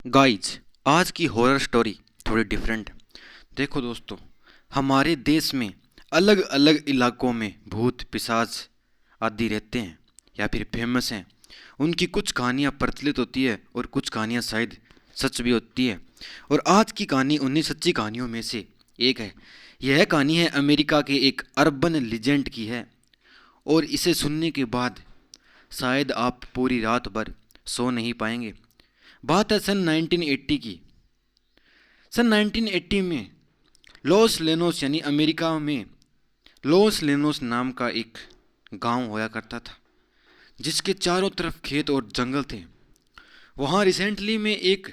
Guys, आज की horror story थोड़ी डिफरेंट है। देखो दोस्तों, हमारे देश में अलग अलग इलाकों में भूत पिशाच आदि रहते हैं या फिर फेमस हैं। उनकी कुछ कहानियाँ प्रचलित होती है और कुछ कहानियाँ शायद सच भी होती है। और आज की कहानी उन्हीं सच्ची कहानियों में से एक है। यह कहानी है अमेरिका के एक अर्बन लीजेंड की है और इसे सुनने के बाद शायद आप पूरी रात भर सो नहीं पाएंगे। बात है सन 1980 की। सन 1980 में लॉस लेनोस यानी अमेरिका में लॉस लेनोस नाम का एक गांव होया करता था, जिसके चारों तरफ खेत और जंगल थे। वहाँ रिसेंटली में एक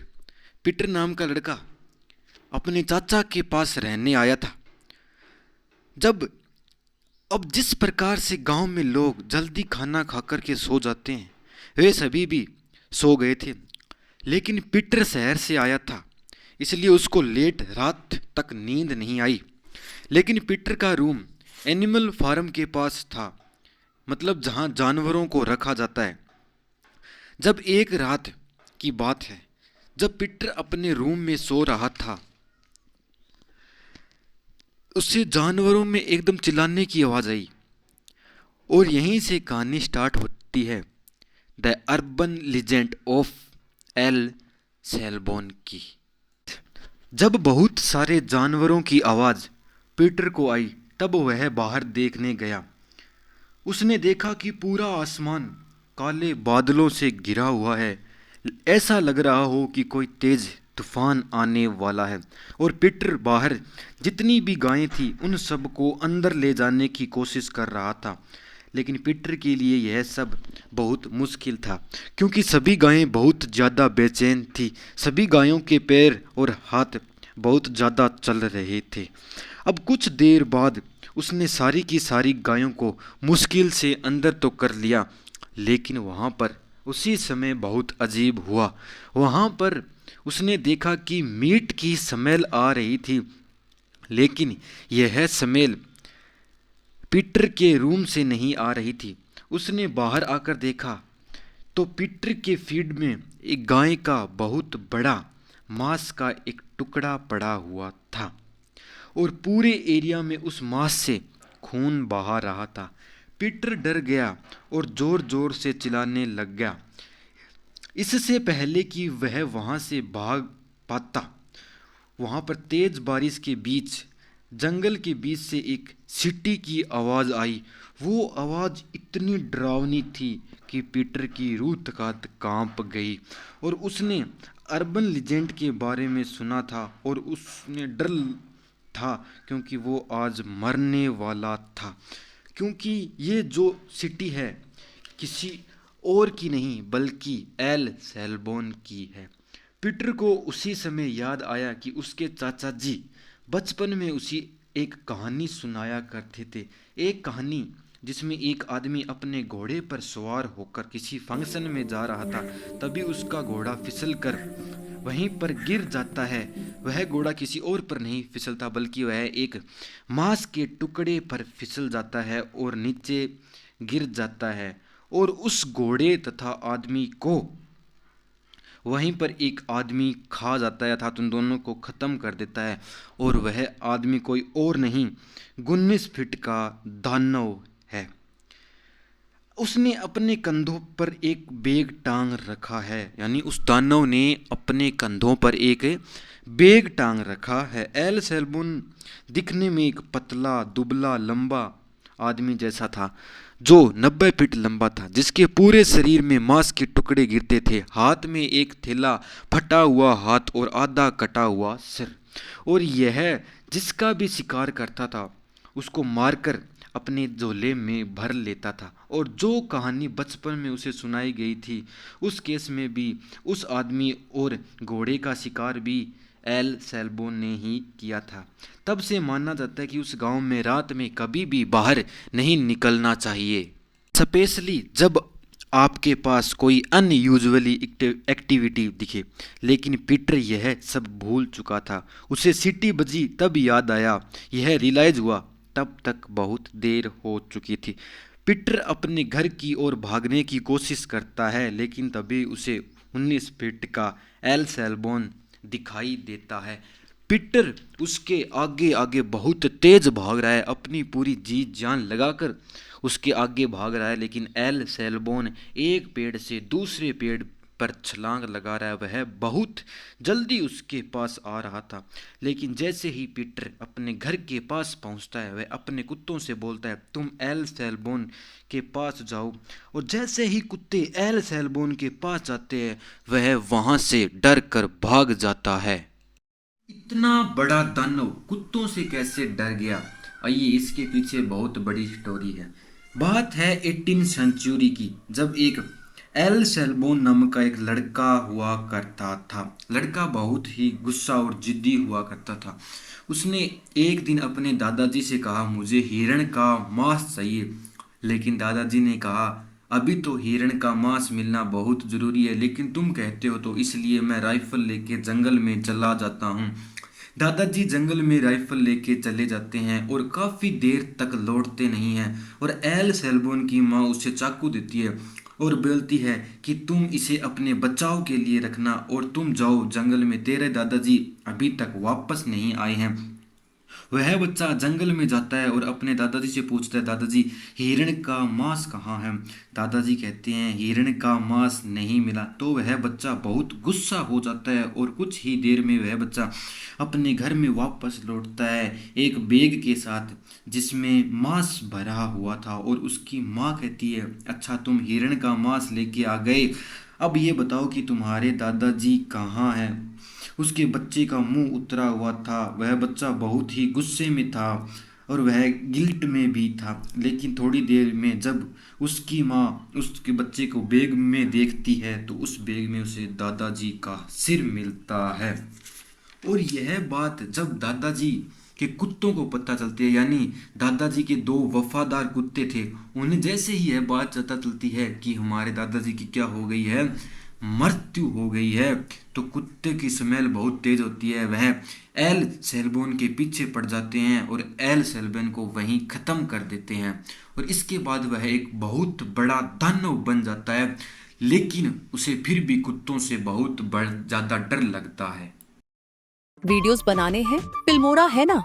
पीटर नाम का लड़का अपने चाचा के पास रहने आया था। जब अब जिस प्रकार से गांव में लोग जल्दी खाना खाकर के सो जाते हैं, वे सभी भी सो गए थे। लेकिन पीटर शहर से आया था, इसलिए उसको लेट रात तक नींद नहीं आई। लेकिन पीटर का रूम एनिमल फार्म के पास था, मतलब जहाँ जानवरों को रखा जाता है। जब एक रात की बात है, जब पीटर अपने रूम में सो रहा था, उससे जानवरों में एकदम चिल्लाने की आवाज़ आई और यहीं से कहानी स्टार्ट होती है, the urban legend of El Selbon की। जब बहुत सारे जानवरों की आवाज़ पीटर को आई, तब वह बाहर देखने गया। उसने देखा कि पूरा आसमान काले बादलों से घिरा हुआ है। ऐसा लग रहा हो कि कोई तेज तूफान आने वाला है। और पीटर बाहर जितनी भी गायें थी उन सबको अंदर ले जाने की कोशिश कर रहा था। लेकिन पीटर के लिए यह सब बहुत मुश्किल था, क्योंकि सभी गायें बहुत ज़्यादा बेचैन थी। सभी गायों के पैर और हाथ बहुत ज़्यादा चल रहे थे। अब कुछ देर बाद उसने सारी की सारी गायों को मुश्किल से अंदर तो कर लिया, लेकिन वहाँ पर उसी समय बहुत अजीब हुआ। वहाँ पर उसने देखा कि मीट की स्मेल आ रही थी, लेकिन यह स्मेल पीटर के रूम से नहीं आ रही थी। उसने बाहर आकर देखा तो पीटर के फीड में एक गाय का बहुत बड़ा मांस का एक टुकड़ा पड़ा हुआ था और पूरे एरिया में उस मांस से खून बहा रहा था। पीटर डर गया और जोर जोर से चिल्लाने लग गया। इससे पहले कि वह वहां से भाग पाता, वहां पर तेज बारिश के बीच जंगल के बीच से एक सीटी की आवाज़ आई। वो आवाज़ इतनी डरावनी थी कि पीटर की रूह तक कांप गई। और उसने अर्बन लीजेंड के बारे में सुना था और उसने डर था, क्योंकि वो आज मरने वाला था। क्योंकि ये जो सिटी है किसी और की नहीं बल्कि एल सेलबोन की है। पीटर को उसी समय याद आया कि उसके चाचा जी बचपन में उसी एक कहानी सुनाया करते थे। एक कहानी जिसमें एक आदमी अपने घोड़े पर सवार होकर किसी फंक्शन में जा रहा था, तभी उसका घोड़ा फिसल कर वहीं पर गिर जाता है। वह घोड़ा किसी और पर नहीं फिसलता, बल्कि वह एक मांस के टुकड़े पर फिसल जाता है और नीचे गिर जाता है। और उस घोड़े तथा आदमी को वहीं पर एक आदमी खा जाता है अर्थात उन दोनों को ख़त्म कर देता है। और वह आदमी कोई और नहीं, 19 फीट का दानव है। उसने अपने कंधों पर एक बैग टांग रखा है, यानी उस दानव ने अपने कंधों पर एक बैग टांग रखा है। एल सेलबुन दिखने में एक पतला दुबला लंबा आदमी जैसा था, जो 90 फीट लंबा था, जिसके पूरे शरीर में मांस के टुकड़े गिरते थे। हाथ में एक थैला, फटा हुआ हाथ और आधा कटा हुआ सिर। और यह जिसका भी शिकार करता था उसको मारकर अपने झोले में भर लेता था। और जो कहानी बचपन में उसे सुनाई गई थी, उस केस में भी उस आदमी और घोड़े का शिकार भी एल सेलबोन ने ही किया था। तब से माना जाता है कि उस गांव में रात में कभी भी बाहर नहीं निकलना चाहिए, स्पेशली जब आपके पास कोई अनयूजुअली एक्टिविटी दिखे। लेकिन पीटर यह सब भूल चुका था। उसे सीटी बजी तब याद आया, यह रियलाइज हुआ तब तक बहुत देर हो चुकी थी। पीटर अपने घर की ओर भागने की कोशिश करता है, लेकिन तभी उसे 19 फीट का एल सैल्बोन दिखाई देता है। पीटर उसके आगे आगे बहुत तेज भाग रहा है, अपनी पूरी जी जान लगाकर उसके आगे भाग रहा है, लेकिन एल सैल्बोन एक पेड़ से दूसरे पेड़ पर छलांग लगा रहा है। वह बहुत जल्दी उसके पास आ रहा था, लेकिन जैसे ही पीटर अपने घर के पास पहुंचता है वह अपने कुत्तों से बोलता है, तुम एल सैल्बोन के पास जाओ। और जैसे ही कुत्ते एल सैल्बोन के पास जाते हैं वह वहां से डर कर भाग जाता है। इतना बड़ा दानव कुत्तों से कैसे डर गया? आइए, इसके पीछे बहुत बड़ी स्टोरी है। बात है 18 सेंचुरी की, जब एक एल सैल्बोन नामक का एक लड़का हुआ करता था। लड़का बहुत ही गुस्सा और जिद्दी हुआ करता था। उसने एक दिन अपने दादाजी से कहा, मुझे हिरण का मांस चाहिए। लेकिन दादाजी ने कहा, अभी तो हिरण का मांस मिलना बहुत ज़रूरी है, लेकिन तुम कहते हो तो इसलिए मैं राइफल लेके जंगल में चला जाता हूँ। दादाजी जंगल में राइफल लेके चले जाते हैं और काफ़ी देर तक लौटते नहीं हैं, और एल सैल्बोन की माँ उसे चाकू देती है और बोलती है कि तुम इसे अपने बचाव के लिए रखना और तुम जाओ जंगल में, तेरे दादाजी अभी तक वापस नहीं आए हैं। वह बच्चा जंगल में जाता है और अपने दादाजी से पूछता है, दादाजी हिरण का मांस कहाँ है? दादाजी कहते हैं हिरण का मांस नहीं मिला। तो वह बच्चा बहुत गुस्सा हो जाता है और कुछ ही देर में वह बच्चा अपने घर में वापस लौटता है एक बैग के साथ जिसमें मांस भरा हुआ था। और उसकी माँ कहती है, अच्छा तुम हिरण का मांस लेके आ गए, अब ये बताओ कि तुम्हारे दादाजी कहाँ हैं? उसके बच्चे का मुंह उतरा हुआ था, वह बच्चा बहुत ही गुस्से में था और वह गिल्ट में भी था। लेकिन थोड़ी देर में जब उसकी माँ उसके बच्चे को बैग में देखती है तो उस बैग में उसे दादाजी का सिर मिलता है। और यह बात जब दादाजी के कुत्तों को पता चलती है, यानी दादाजी के दो वफादार कुत्ते थे, उन्हें जैसे ही यह बात पता चलती है कि हमारे दादाजी की क्या हो गई है, मृत्यु हो गई है, तो कुत्ते की स्मेल बहुत तेज होती है। वह एल सैल्बोन के पीछे पड़ जाते हैं और एल सैल्बोन को वहीं ख़त्म कर देते हैं। और इसके बाद वह एक बहुत बड़ा दानव बन जाता है, लेकिन उसे फिर भी कुत्तों से बहुत ज़्यादा डर लगता है। वीडियोस बनाने हैं, फिल्मोरा है ना।